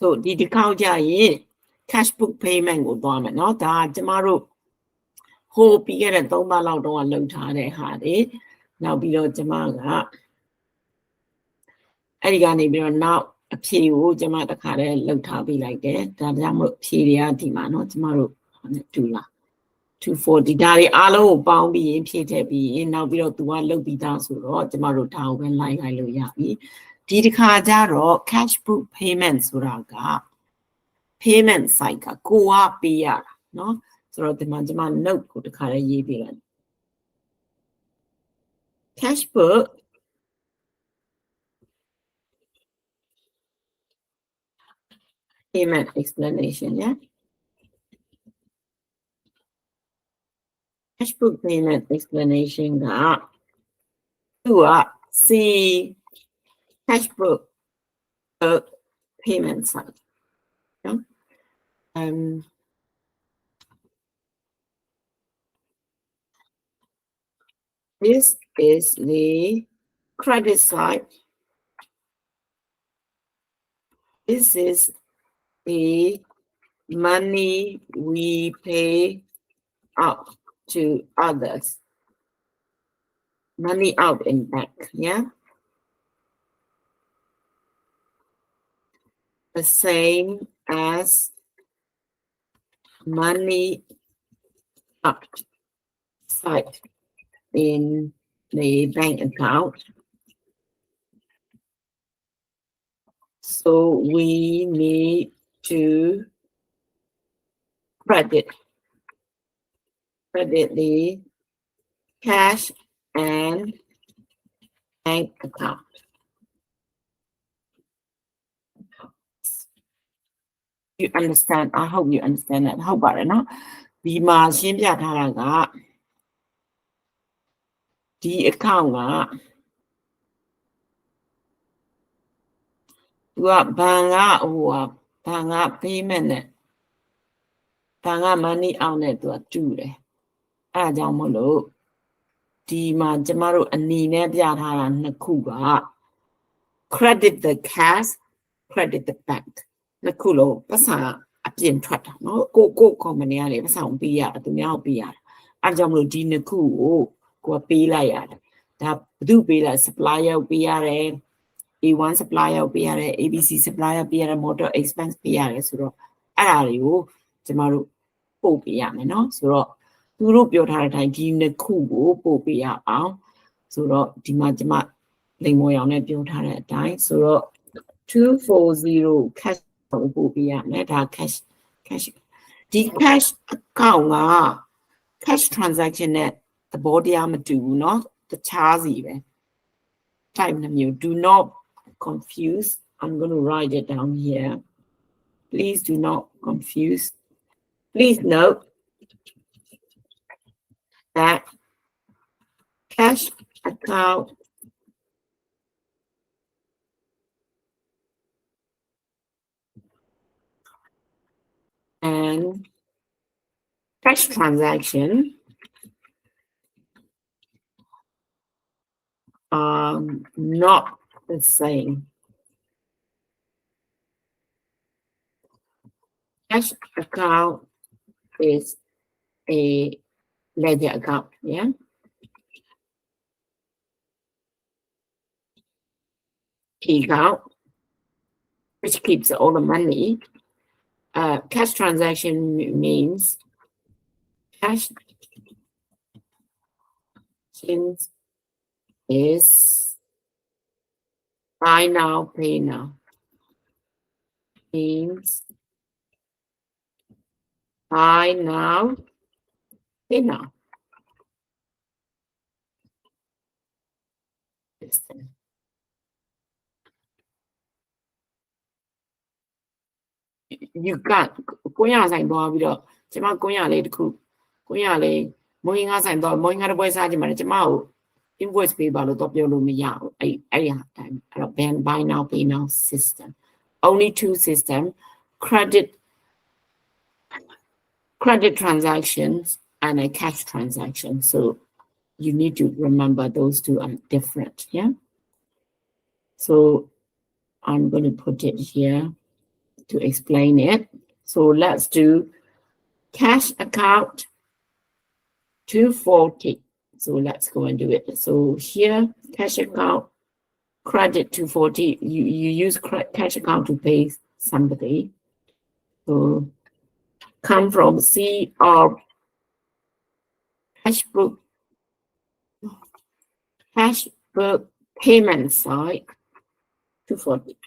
so ဒီတစ်ခေါက်ကြရင် cash book payment ကိုသွားမယ်เนาะဒါကျမတို့ဟိုပြီးခဲ့တဲ့3ပတ်လောက်တော့လုပ်ထားတဲ့ဟာတွေနောက်ပြီးတော့ကျမကအဲ့ဒီကနေပြီးတော့နောက်အဖြေကိုကျမတခါတည်းလုပ်ထားပေးလိုက်တယ်ဒါကြောင့်မို့အဖြေတွေကဒီမှာเนาะကျမတို့တူလား240ဒါတွေအားလုံးကိုပေါင်းပြီးရင်ဖြည့်ထည့်ပြီးရင်နောက်ပြီးတော့သူကလုပ်ပြီးသားဆိုတော့ကျမတို့ဒါကိုပဲလိုက်လို့ရပြီဒီတစ်ခါကျတော့ cash book payment ဆိုတာက payment site ကကိုကပေးရတာเนาะဆိုတော့ဒီမှာကျမ note ကိုတစ်ခါလေးရေးပေးလိုက် cash book payment explanation yeah cash book payment explanation ကသူက see cash book payment site yeah? This is the credit side. This is the money we pay out to others. Money out in bank, yeah? The same as money outside in the bank account. So we need to credit the cash and bank account. You understand? I hope you understand that. How about it now? ဒီမှာရှင်းပြထားတာကဒီ account ကသူကဘဏ်ကဘဏ်က payment နဲ့ဘဏ်က money out နဲ့သူကတူတယ်အဲ့ဒါကြောင့်မို့လို့ဒီမှာကျမတို့အနီနဲ့ပြထားတာနှစ်ခုက credit the cash credit the bank နှစ်ခုလုံးပတ်စံအပြင်ထွက်တာเนาะကို company ကလေပတ်စံပေးရတယ်သူများကိုပေးရတယ်အဲ့ဒါကြောင့်မို့လို့ဒီနှစ်ခုကိုပေးလိုက်ရတယ်ဒါဘယ်သူပေးလဲ supplier ပေးရတယ် A1 supplier ပေးရတယ် ABC supplier ပေးရတယ် motor expense ပေးရတယ်ဆိုတော့အဲ့ဒါတွေကိုကျမတို့ပို့ပေးရမယ်เนาะဆိုတော့သူတို့ပြောထားတဲ့အတိုင်းဒီနှစ်ခုကိုပို့ပေးရအောင်ဆိုတော့ဒီမှာကျမလိမ်မော်ရောင်နဲ့ပြောထားတဲ့အတိုင်းဆိုတော့240 cash ကိုပို့ပေးရမယ်ဒါ cash ဒီ cash account က cash transaction နဲ့သဘောတရားမတူဘူးเนาะတခြားစီပဲ type နှမျိုး do not confuse I'm going to write it down here please do not confuse please note that cash account and cash transaction are not the same. Cash account is a ledger account, yeah? Account, which keeps all the money. Cash transaction means cash is buy now, pay now. Means buy now, pay now. You got ကိုရဆိုင်သွားပြီးတော့ကျမကိုရလေးတစ်ခုကိုရလေးမွေးငါဆိုင်သွားမွေးငါတစ်ပွဲစားကြမှာကျမကို invoice ပေးပါလို့တော့ပြောလို့မရဘူးအဲ့ဟာတိုင်းအဲ့တော့ buy now pay now system only two system credit transactions and a cash transaction so you need to remember those two are different yeah so I'm going to put it here to explain it. So let's do cash account 240. So let's go and do it. So here, cash account, credit 240. You use cash account to pay somebody. So come from CR cash book payment side 240.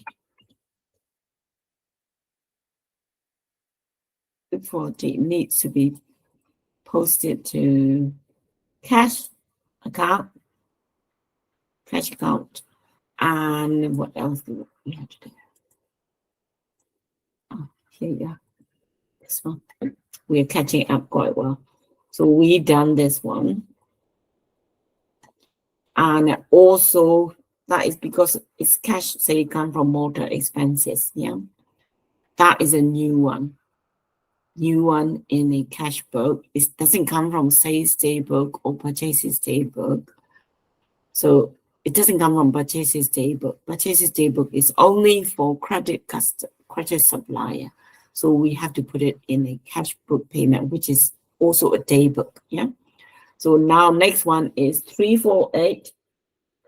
240 needs to be posted to cash account, and what else do we have to do? Oh, here you go. This one. We're catching up quite well. So we done this one. And also that is because it's cash, say it come from motor expenses. Yeah. That is a new one. New one in a cash book. It doesn't come from sales day book or purchases day book. So it doesn't come from purchases day book. Purchases day book is only for credit supplier. So we have to put it in a cash book payment, which is also a day book. Yeah. So now next one is 348.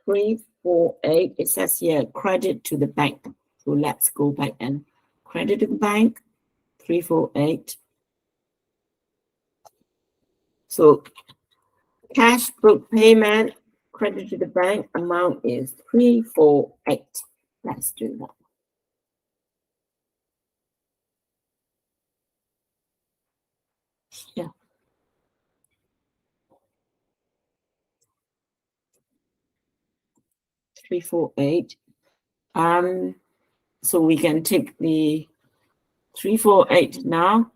348. It says here credit to the bank. So let's go back and credit to the bank. 348. So cash book payment, credit to the bank amount is 348. Let's do that. Yeah. 348. So we can take the 348 now.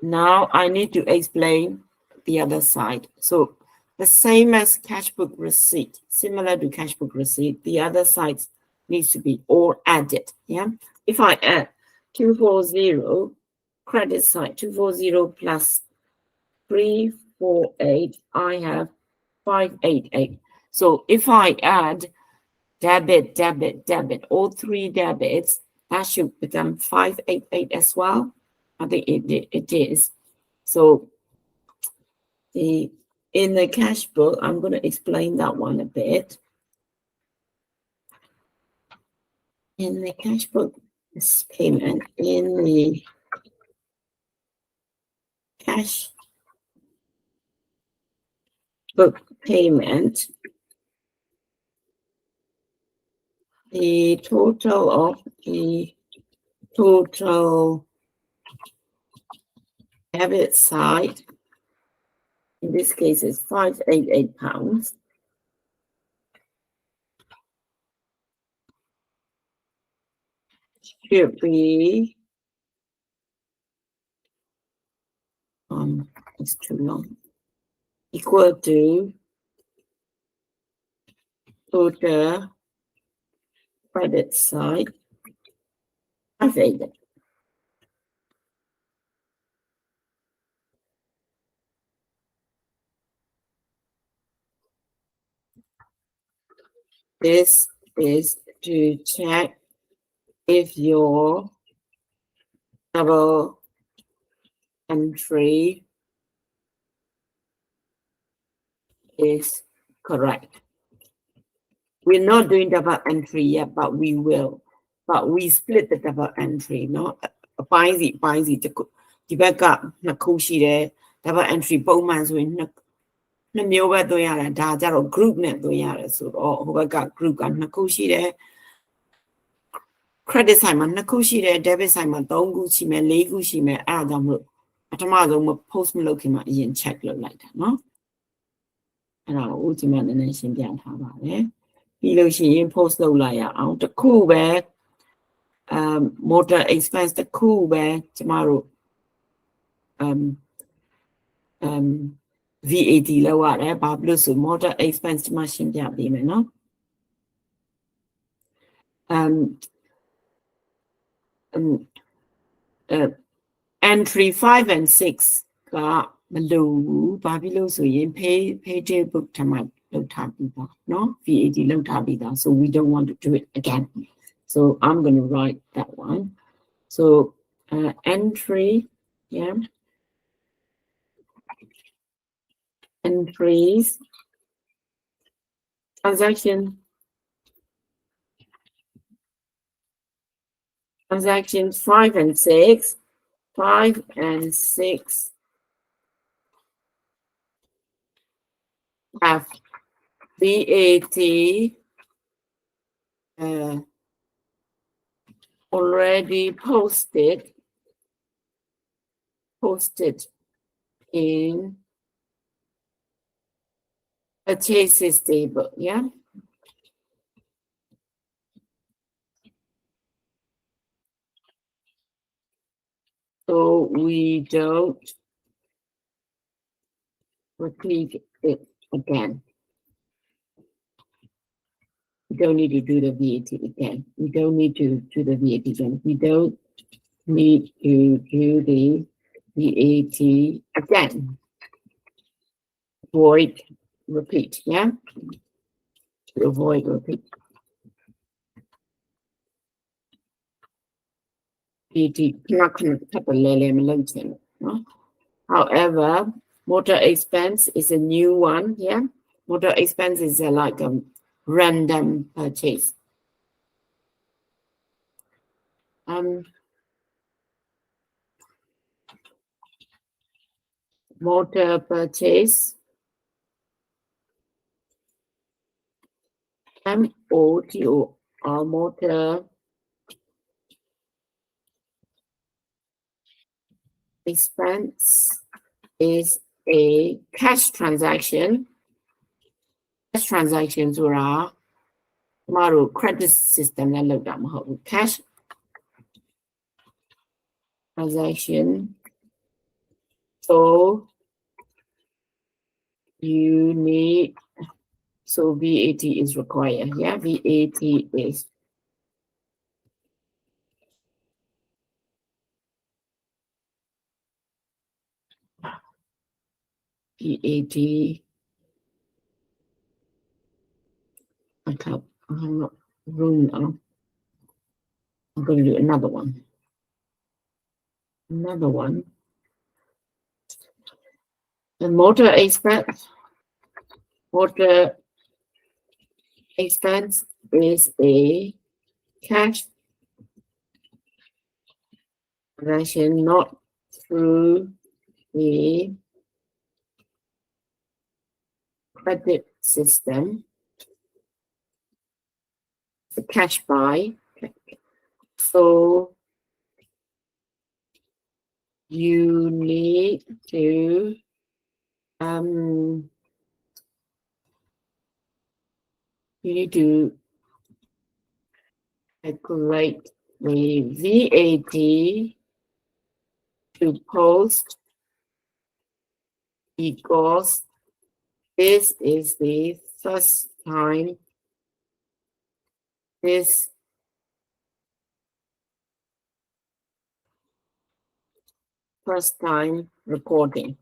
Now I need to explain the other side. So the same as cash book receipt, similar to cash book receipt, the other side needs to be all added. Yeah. If I add 240, credit side 240 plus 348, I have 588. So if I add debit, all three debits, that should become 588 as well. I think it is. So in the cash book, I'm going to explain that one a bit. In the cash book, this payment, in the cash book payment, the total debit side, in this case, is £588. Should be, it's too long, equal to total credit side, 588. This is to check if your double entry is correct. We're not doing double entry yet, but we will. But we split the double entry, no? အပိုင်းစီဒီဘက်ကနှစ်ခုရှိတယ် double entry ပုံမှန်ဆိုရင်နှစ်မျိုးပဲသွင်းရတယ်ဒါကြတော့ group နဲ့သွင်းရတယ်ဆိုတော့ဟိုဘက်က group ကနှစ်ခုရှိတယ် credit side မှာနှစ်ခုရှိတယ် debit side မှာ3ခုရှိမယ်4ခုရှိမယ်အဲ့ဒါကြောင့်မို့ပထမဆုံး post မလုပ်ခင်မှာအရင် check လုပ်လိုက်တာเนาะအဲ့ဒါကိုဒီမှာနည်းနည်းရှင်းပြထားပါတယ်ပြီးလို့ရှိရင် post လုပ်လိုက်ရအောင်တစ်ခုပဲ motor expense တစ်ခုပဲကျမတို့ VAT လောက်ရတယ်ဘာဖြစ်လို့ဆို motor expense ကျမရှင်းပြပေးမယ်เนาะentry 5 and 6ကမလိုဘူးဘာဖြစ်လို့ဆိုရင် pay book ထမှာလောက်ထားပြီးသားเนาะ VAT လောက်ထားပြီးသား so we don't want to do it again So I'm going to write that one. So entry, yeah, entries, transactions 5 and 6, 5 and 6 have VAT already posted in purchases table, yeah. So we don't repeat it again. We don't need to do the VAT again. We don't need to do the VAT again. We don't need to do the VAT again. Avoid repeat, yeah? To avoid repeat. VAT, however, motor expense is a new one, yeah? Motor expense is like a random purchase. Motor purchase, MOTO, or motor expense is a cash transaction. Cash transactions are tomorrow credit system that look down cash transaction. So you need, so VAT is required, yeah? VAT is VAT. I can't, I'm not room now. I'm going to do another one. Another one. The motor expense. Motor expense is a cash transaction, not through the credit system. The cash buy. So you need to calculate the VAT to post because this is the first time reporting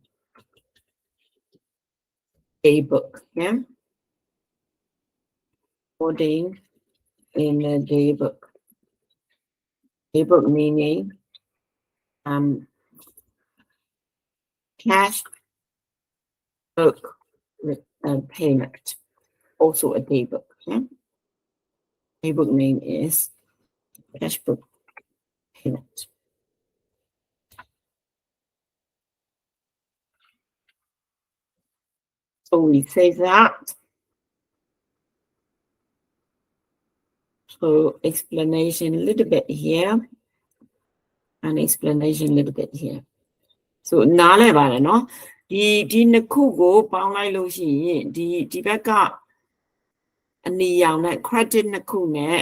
a book, yeah? Reporting in a day book. Day book meaning cash book with payment, also a day book, yeah? Day book name is cash book payment. So we save that. So explanation a little bit here and explanation a little bit here. So နားလည်ပါတယ်နော်ဒီနှစ်ခုကိုပေါင်းလိုက်လို့ရှိရင်ဒီဘက်ကအနီရောင်နဲ့ credit နှစ်ခုနဲ့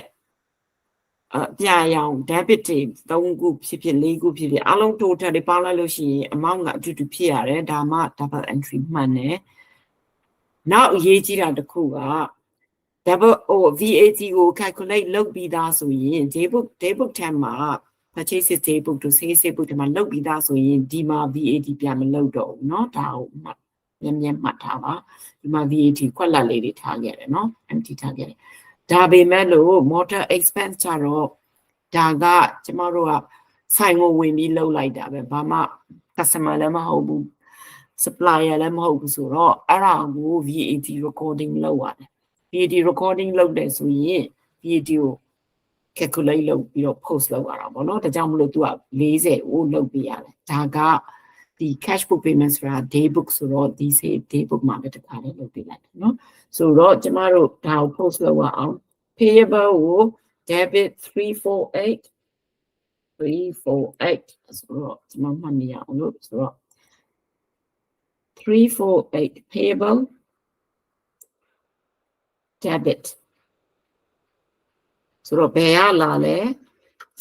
ပြရောင် debit တွေ3ခုဖြစ်ဖြစ်4ခုဖြစ်ဖြစ်အလုံး total တွေပေါင်းလိုက်လို့ရှိရင် amount ကအတူတူဖြစ်ရတယ်ဒါမှ double entry မှန်တယ်နောက်အရေးကြီးတာတစ်ခုကdouble VAT ကို calculate လုပ်ပြီးသားဆိုရင် day book ထဲမှာ purchase day book တို့ sales day book ထဲမှာလုပ်ပြီးသားဆိုရင်ဒီမှာ VAT ပြန်မလုပ်တော့ဘူးเนาะဒါကိုမြဲမှတ်ထားပါဒီမှာ VAT ခွက်လက်လေးတွေထားခဲ့တယ်เนาะ empty ထားခဲ့တယ် ဒါပေမဲ့လို့ motor expense ကြတော့ဒါကကျမတို့ကဆိုင်ကိုဝင်ပြီးလှုပ်လိုက်တာပဲဘာမှ customer လည်းမဟုတ်ဘူး supplier လည်းမဟုတ်ဘူးဆိုတော့အဲ့ဒါကို VAT recording လုပ်ရတယ် VAT recording လုပ်တယ်ဆိုရင် VAT ကို calculate လုပ်ပြီးတော့ post လုပ်ရတာပေါ့နော်ဒါကြောင့်မလို့ तू က40ကိုလုပ်ပေးရတယ်ဒါကဒီ cash book payments ဆိုတာ day book ဆိုတော့ဒီ day book မှာပဲတခါလေးလုပ်ပေးလိုက်တယ်နော်ဆိုတော့ကျမတို့ဒါကို post လုပ်ရအောင် payable ကို debit 348ဆိုတော့ကျမမှတ်မိရအောင်လို့ဆိုတော့348 payable debit ဆိုတော့ဘယ်ရလာလဲ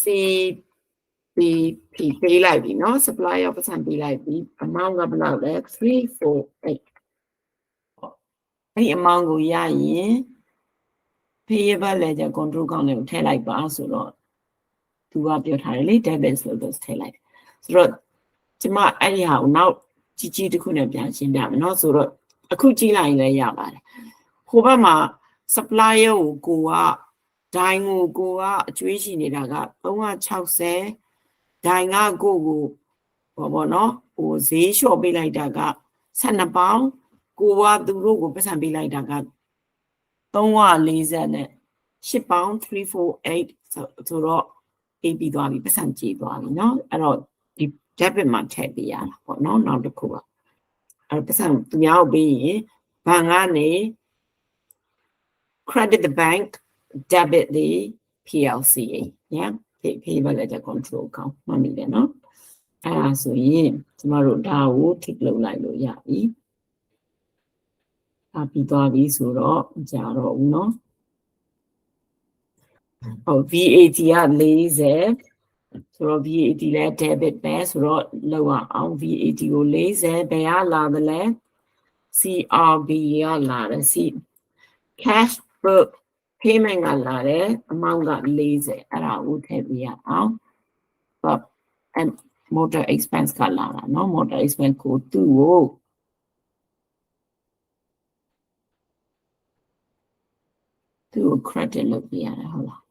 CBP ပေးလိုက်ပြီเนาะ supplier ပတ်စံပေးလိုက်ပြီ amount ကဘယ်လောက်လဲ348အဲ့ amount ကိုရရင် payable ledger control account ကိုထည့်လိုက်ပါဆိုတော့သူကပြောထားတယ်လေ debit ဆိုတော့ထည့်လိုက်ဆိုတော့ကျမအဲ့ဒီဟာကိုနောက်ကြီးတစ်ခုနဲ့ပြန်ရှင်းပြမယ်เนาะဆိုတော့အခုကြည့်လိုက်ရင်လည်းရပါတယ်ဟိုဘက်မှာ supplier ကိုကဒိုင်ကိုကအကျွေးရှိနေတာက360ဒိုင်ကကိုပေါ့နော်ဟိုဈေးလျှော့ပေးလိုက်တာက12ပေါင်ကိုကသူတို့ကိုပတ်စံပေးလိုက်တာက340နဲ့8ပေါင်348ဆိုတော့ပေးပြီးသွားပြီပတ်စံကြေးသွားပြီเนาะအဲ့တော့ဒီ debit မှာထည့်ပေးရတာပေါ့နော်နောက်တစ်ခုကအဲ့ပတ်စံသူများကိုပေးရင်ဘဏ်ကနေ credit the bank debit the PLCA yeah payable ledger control account မှတ်မိတယ်နော်အဲ့ဒါဆိုရင်ကျမတို့ဒါကို tick လုပ်လိုက်လို့ရပြီဒါပြီးသွားပြီဆိုတော့ကြာတော့ဦးနော်ဟုတ် VAT က40ဆိုတော့ VAT လဲ debit ပဲဆိုတော့လောက်အောင် VAT ကို40ဘယ်ကလာသလဲ CRB ကလာတယ် cash book payment ကလာတယ် amount က40အဲ့ဒါကိုထည့်ပြရအောင်ဟုတ် and motor expense ကလာတာเนาะ motor expense ကိုသူ့ကို credit လုပ်ပြရတယ်ဟုတ်လား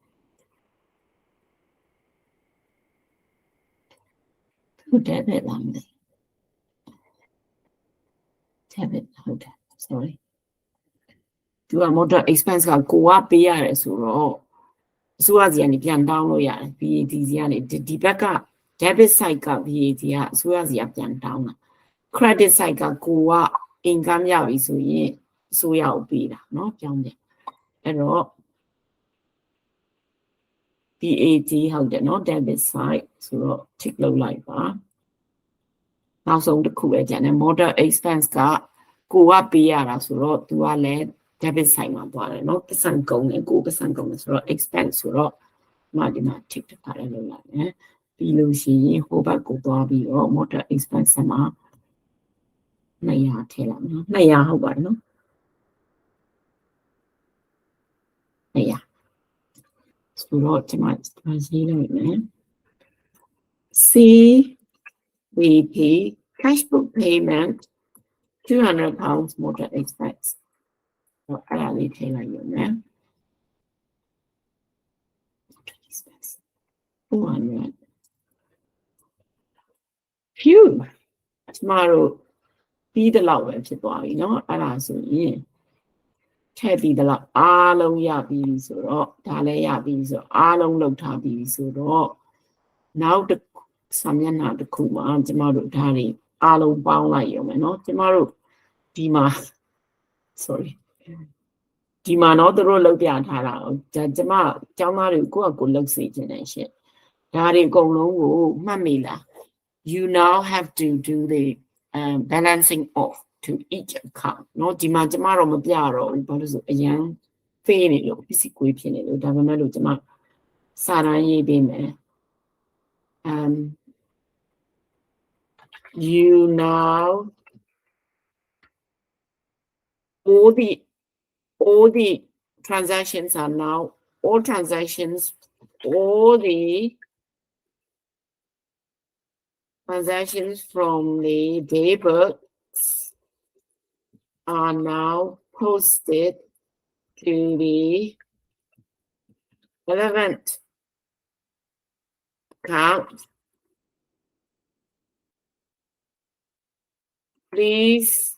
သူ debit လားမသိ debit ဟုတ်တယ် sorry သူက motor expense ကကိုကပေးရတယ်ဆိုတော့အစိုးရစီကနေပြန်တောင်းလို့ရတယ် VAT စီကနေဒီဘက်က debit side က VAT ကအစိုးရစီကပြန်တောင်းတာ credit side ကကိုက income ရပြီဆိုရင်အစိုးရကိုပေးတာเนาะပြောင်းတယ်အဲ့တော့ VAT ဟုတ်တယ်เนาะ debit side ဆိုတော့ tick လုပ်လိုက်ပါနောက်ဆုံးတစ်ခုပဲကျန်တယ် motor expense ကကိုကပေးရတာဆိုတော့သူကလည်း debit side မှာသွားတယ်เนาะပတ်စံကုန်တယ်ကိုပတ်စံကုန်တယ်ဆိုတော့ expense ဆိုတော့ဒီမှာ tick တစ်ခါလည်းလုပ်လိုက်မယ်ပြီးလို့ရှိရင်ဟိုဘက်ကိုသွားပြီးတော့ motor expense မှာ200ထည့်လိုက်နော်200ဟုတ်ပါတယ်နော်200ဆိုတော့ကျွန်မရေးလိုက်မယ် CBP cash book payment 200 pounds motor expense တော့အဲ့ဒါလေးထည့်လိုက်ရမယ်400 phew ကျမတို့ပြီးတဲ့လောက်ပဲဖြစ်သွားပြီเนาะအဲ့ဒါဆိုရင်ထည့်ပြီးတဲ့လောက်အားလုံးရပြီဆိုတော့ဒါလည်းရပြီဆိုတော့အားလုံးလောက်ထားပြီဆိုတော့နောက်တစ်စာမျက်နှာတစ်ခုမှာကျမတို့ဒါတွေအားလုံးပေါင်းလိုက်ရုံပဲเนาะကျမတို့ဒီမှာ sorry ဒီမှာတော့သူတို့လောက်ပြထားတာကျမကျောင်းသားတွေကိုကိုလောက်စေချင်တယ်ရှင့်ဒါတွေအကုန်လုံးကိုမှတ်မိလား you now have to do the balancing off to each account เนาะဒီမှာကျမတော့မပြတော့ဘူးဘာလို့ဆိုအရန်ဖေးနေလို့ပစ္စည်းကွေးဖြစ်နေလို့ဒါပေမဲ့လို့ကျမစာတမ်းရေးပေးမယ် you now all the transactions are now all transactions from the day books are now posted to the 11th count. Please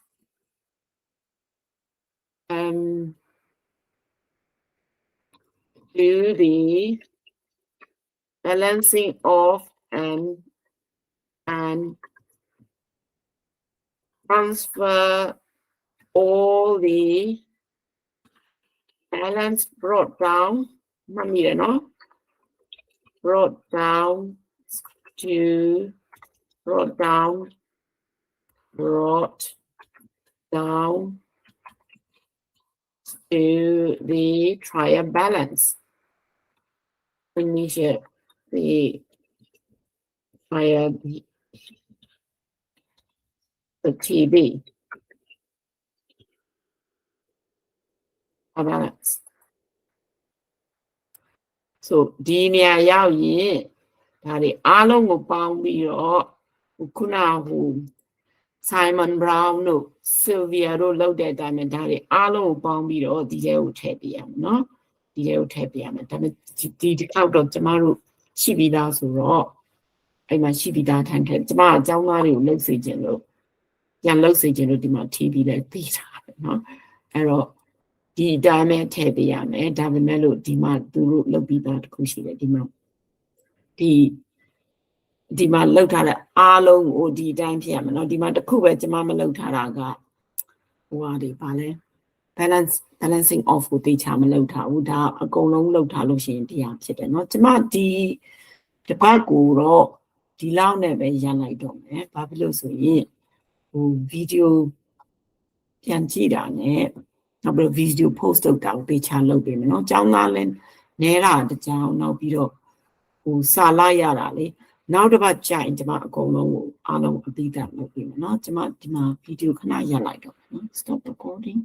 do the balancing of and transfer all the balance brought down brought down to the trial balance. Initiate the trial the TB balance. So ဒီနေရာရောက်ရင်ဒါတွေအားလုံးကိုပေါင်းပြီးတော့ခုနဟို Simon Brown တို့ Sylvia တို့လောက်တဲ့အတိုင်းပဲဒါတွေအားလုံးကိုပေါင်းပြီးတော့ဒီထဲကိုထည့်ပေးရမယ်နော်ဒီထဲကိုထည့်ပေးရမယ်ဒါပေမဲ့ဒီတစ်ခေါက်တော့ကျမတို့ရှိပြီးသားဆိုတော့အဲ့မှာရှိပြီးသားထိုင်ထည့်ကျမအကြောင်းသားတွေကိုလှုပ်စေခြင်းလို့ပြန်လှုပ်စေခြင်းလို့ဒီမှာထည့်ပြီးလဲပေးတာပဲနော်အဲ့တော့ဒီအတိုင်းပဲထည့်ပေးရမယ်ဒါပေမဲ့လို့ဒီမှာသူတို့လှုပ်ပြီးသားတစ်ခုရှိတယ်ဒီမှာဒီမှာလောက်ထားတဲ့အားလုံးကိုဒီအတိုင်းဖြစ်ရမယ်เนาะဒီမှာတစ်ခုပဲကျွန်မမလောက်ထားတာကဟိုဟာဒီဘာလဲ balancing off ကိုတေချာမလောက်ထားဘူးဒါအကုန်လုံးလောက်ထားလို့ရှိရင်တရားဖြစ်တယ်เนาะကျွန်မဒီတစ်ပတ်ကိုတော့ဒီလောက်နဲ့ပဲရန်လိုက်တော့မယ်ဘာဖြစ်လို့ဆိုရင်ဟိုဗီဒီယိုပြန်ကြည့်တာနဲ့နောက်ပြီးဗီဒီယို post လုပ်တာကိုတေချာလုပ်ပေးမယ်เนาะကျောင်းသားလည်းနဲတာတကြောင်နောက်ပြီးတော့ဟိုစာလိုက်ရတာလေနောက်တစ်ပတ်ကြာရင်ကျွန်မအကုန်လုံးကိုအားလုံးအပြီးသတ်လုပ်ပေးမယ်เนาะကျွန်မဒီမှာဗီဒီယိုခဏရပ်လိုက်တော့နော် stop recording